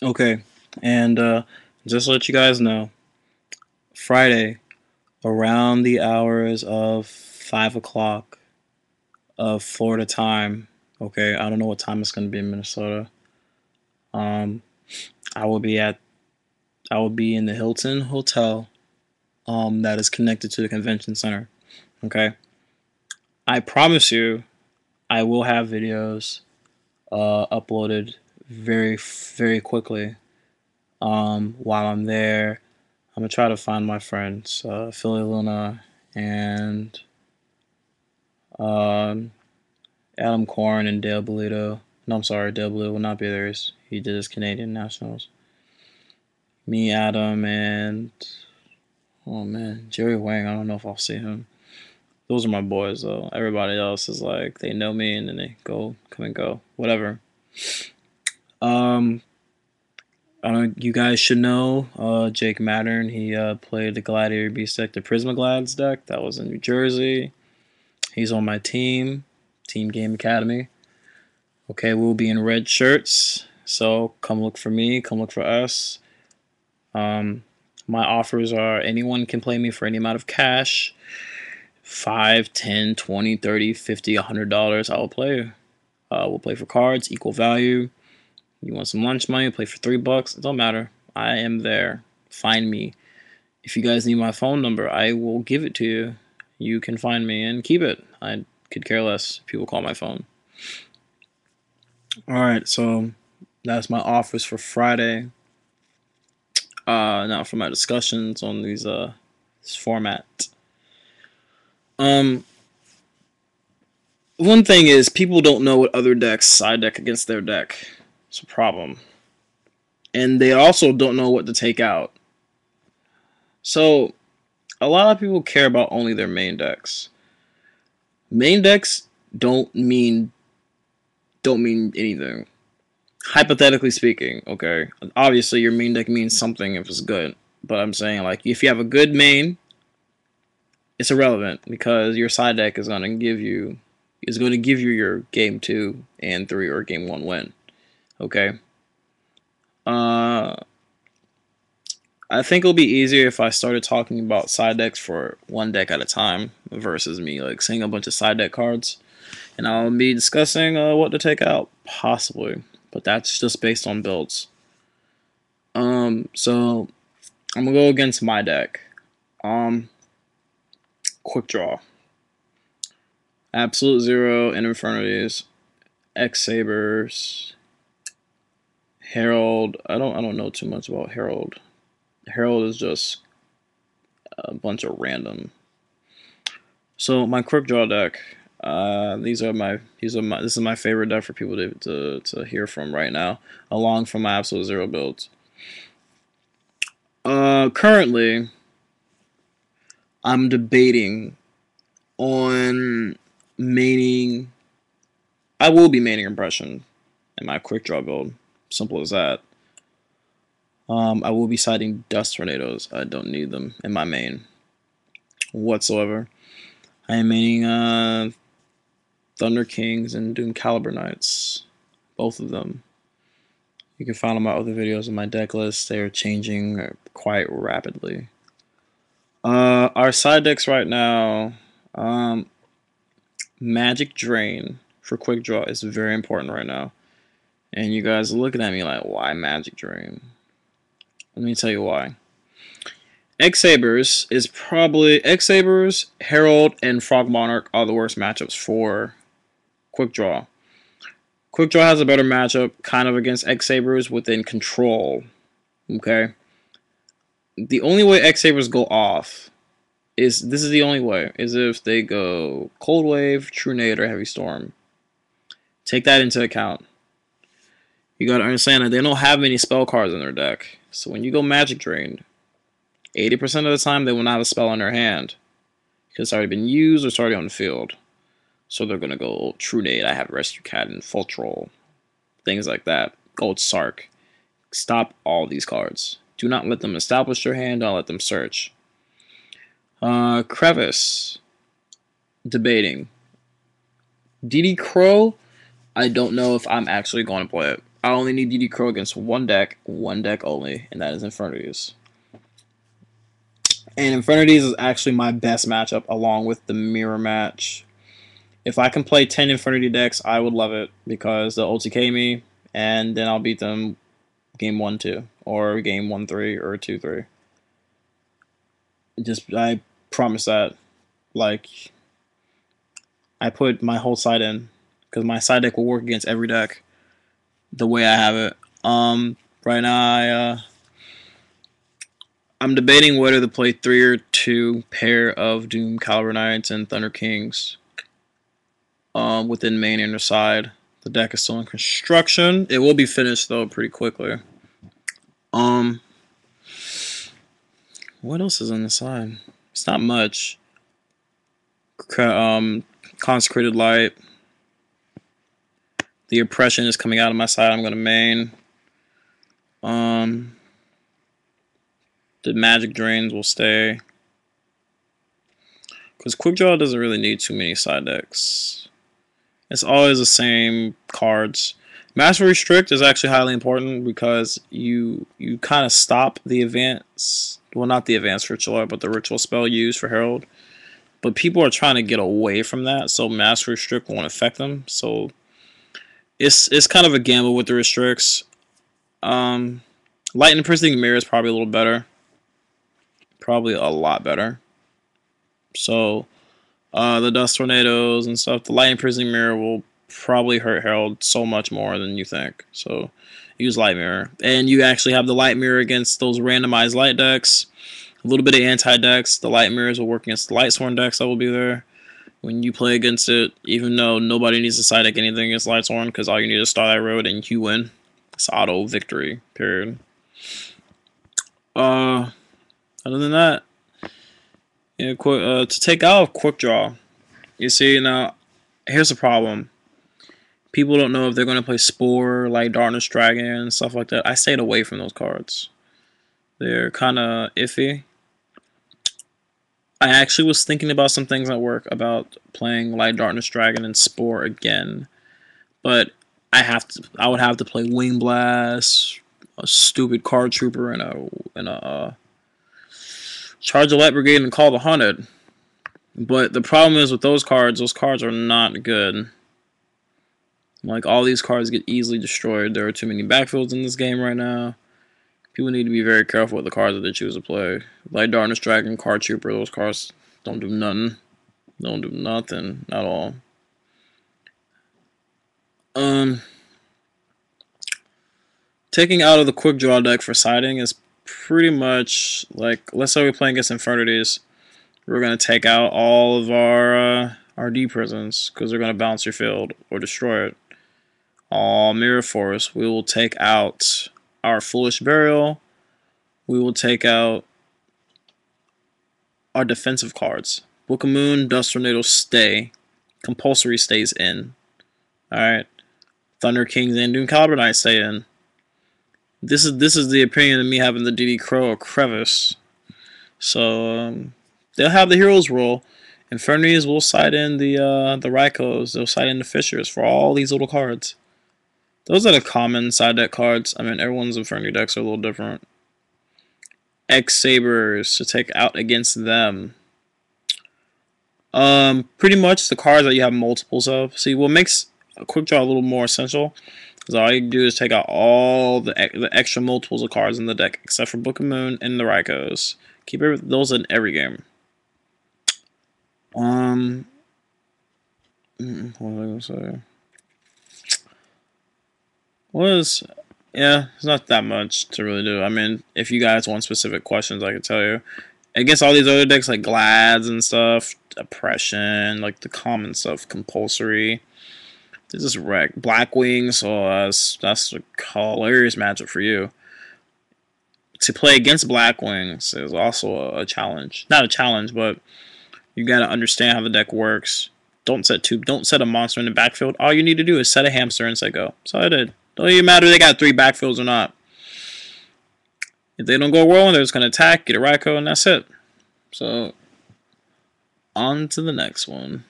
Okay, and just to let you guys know, Friday around the hours of 5 o'clock of Florida time. Okay, I don't know what time it's gonna be in Minnesota. Um, I will be at I will be in the Hilton Hotel. That is connected to the convention center. Okay, I promise you, I will have videos uploaded very quickly. While I'm there, I'm gonna try to find my friends, Philly Luna and um, Adam Corn and Dale Bolito. No, I'm sorry, Dale Bolito will not be there. He did his Canadian Nationals. Me, Adam, and oh man, Jerry Wang. I don't know if I'll see him. Those are my boys though. Everybody else is like they know me and then they come and go, whatever. Um, I don't. You guys should know. Jake Mattern. He played the Gladiator Beast deck, the Prismaglads deck. That was in New Jersey. He's on my team, Team Game Academy. Okay, we'll be in red shirts. So come look for me. Come look for us. Um, my offers are anyone can play me for any amount of cash. 5, 10, 20, 30, 50, $100. I will play. We'll play for cards, equal value. You want some lunch money? Play for $3. It don't matter. I am there. Find me. If you guys need my phone number, I will give it to you. You can find me and keep it. I could care less if people call my phone. All right, so that's my offers for Friday. Now for my discussions on this format. Um, One thing is people don't know what other decks side deck against their deck. It's a problem, and they also don't know what to take out. So a lot of people care about only their main decks. Main decks don't mean anything. Hypothetically speaking, okay. Obviously, your main deck means something if it's good, but I'm saying like if you have a good main, it's irrelevant because your side deck is going to give you your game 2 and 3 or game 1 win. Okay. Uh, I think it'll be easier if I started talking about side decks for one deck at a time versus me like saying a bunch of side deck cards, and I'll be discussing what to take out possibly, but that's just based on builds. So I'm gonna go against my deck. Um, Quick Draw, Absolute Zero, and Infernities, X Sabers, Herald. I don't know too much about Herald. Herald is just a bunch of random. So my quick draw deck. This is my favorite deck for people to hear from right now, along from my Absolute Zero builds. Currently, I'm debating on maining. I will be maining Impression in my quick draw build. Simple as that. I will be siding Dust Tornadoes. I don't need them in my main whatsoever. I am maining Thunder Kings and Doom Caliber Knights. Both of them. You can find on my other videos in my deck list. They are changing quite rapidly. Our side decks right now, Magic Drain for quick draw is very important right now. And you guys are looking at me like, why Magic Drain? Let me tell you why. X Sabers, Herald, and Frog Monarch are the worst matchups for quick draw. Quick Draw has a better matchup kind of against X Sabers within control. Okay? The only way X Sabers go off is the only way, is if they go Cold Wave, True Nade, or Heavy Storm. Take that into account. You gotta understand that they don't have many spell cards in their deck. So when you go Magic Drained, 80% of the time they will not have a spell in their hand. Because it's already been used or it's already on the field. So they're gonna go True Nade, I have Rescue Cat and Full Troll. Things like that. Gold Sark. Stop all these cards. Do not let them establish their hand, don't let them search. Crevice. Debating. DD Crow, I don't know if I'm actually going to play it. I only need DD Crow against one deck only, and that is Infernities. And Infernities is actually my best matchup along with the mirror match. If I can play 10 Infernity decks, I would love it because they'll OTK me, and then I'll beat them game 1-2, or game 1-3, or 2-3. I promise that. Like, I put my whole side in because my side deck will work against every deck the way I have it. Right now I'm debating whether to play 3 or 2 pair of Doom Caliber Knights and Thunder Kings within main and side. The deck is still in construction. It will be finished though pretty quickly. What else is on the side? It's not much. Consecrated Light. The Oppression is coming out of my side. I'm going to main. The Magic Drains will stay. Because Quick Draw doesn't really need too many side decks. It's always the same cards. Master Restrict is actually highly important because you kind of stop the advance. Well, not the advanced ritual, but the ritual spell used for Herald. But people are trying to get away from that, so Master Restrict won't affect them. So it's kind of a gamble with the restricts. Light and Imprisoning Mirror is probably a little better. Probably a lot better. So the Dust Tornadoes and stuff, the Light and Imprisoning Mirror will probably hurt Herald so much more than you think. So use Light Mirror. And you actually have the Light Mirror against those randomized light decks. A little bit of anti-decks. The Light Mirrors will work against the Lightsworn decks that will be there. When you play against it, even though nobody needs to side deck anything against Lightsworn, because all you need is Star that road and you win. It's auto victory, period. Other than that, yeah, to take out Quick Draw. You see, now, here's the problem. People don't know if they're going to play Spore, like Darkness Dragon, and stuff like that. I stayed away from those cards. They're kind of iffy. I actually was thinking about some things at work about playing Light Darkness Dragon and Spore again, but I would have to play Wing Blast, a stupid Card Trooper, and a Charge the Light Brigade and Call the Haunted. But the problem is with those cards are not good. Like, all these cards get easily destroyed. There are too many backfields in this game right now. People need to be very careful with the cards that they choose to play. Like Darkness Dragon, Card Trooper, those cards don't do nothing. Don't do nothing at all. Taking out of the Quick Draw deck for siding is pretty much like, let's say we're playing against Infernities. We're going to take out all of our D prisons because they're going to bounce your field or destroy it. All Mirror Force. We will take out our Foolish Burial. We will take out our defensive cards. Book of Moon, Dust Tornado stay. Compulsory stays in. Alright. Thunder Kings and Doom Caliber Knight stay in. This is the opinion of me having the DD Crow or Crevice. So they'll have the heroes roll. Infernities will side in the Raikos. They'll side in the Fishers for all these little cards. Those are the common side deck cards. I mean, everyone's Infernity decks are a little different. X-Sabers to take out against them. Pretty much the cards that you have multiples of. See, what makes a Quick Draw a little more essential is all you do is take out all the extra multiples of cards in the deck, except for Book of Moon and the Raikos. Keep those in every game. What was I gonna say? Yeah, it's not that much to really do. I mean, if you guys want specific questions, I could tell you. Against all these other decks like Glads and stuff, Oppression, like the common stuff, Compulsory. This is wreck. Blackwing, so that's a hilarious matchup for you. To play against Blackwings is also a challenge. Not a challenge, but you gotta understand how the deck works. Don't set a monster in the backfield. All you need to do is set a hamster and say go. So I did. Don't even matter if they got 3 backfields or not. If they don't go well, they're just gonna attack, get a Raikou, and that's it. So on to the next one.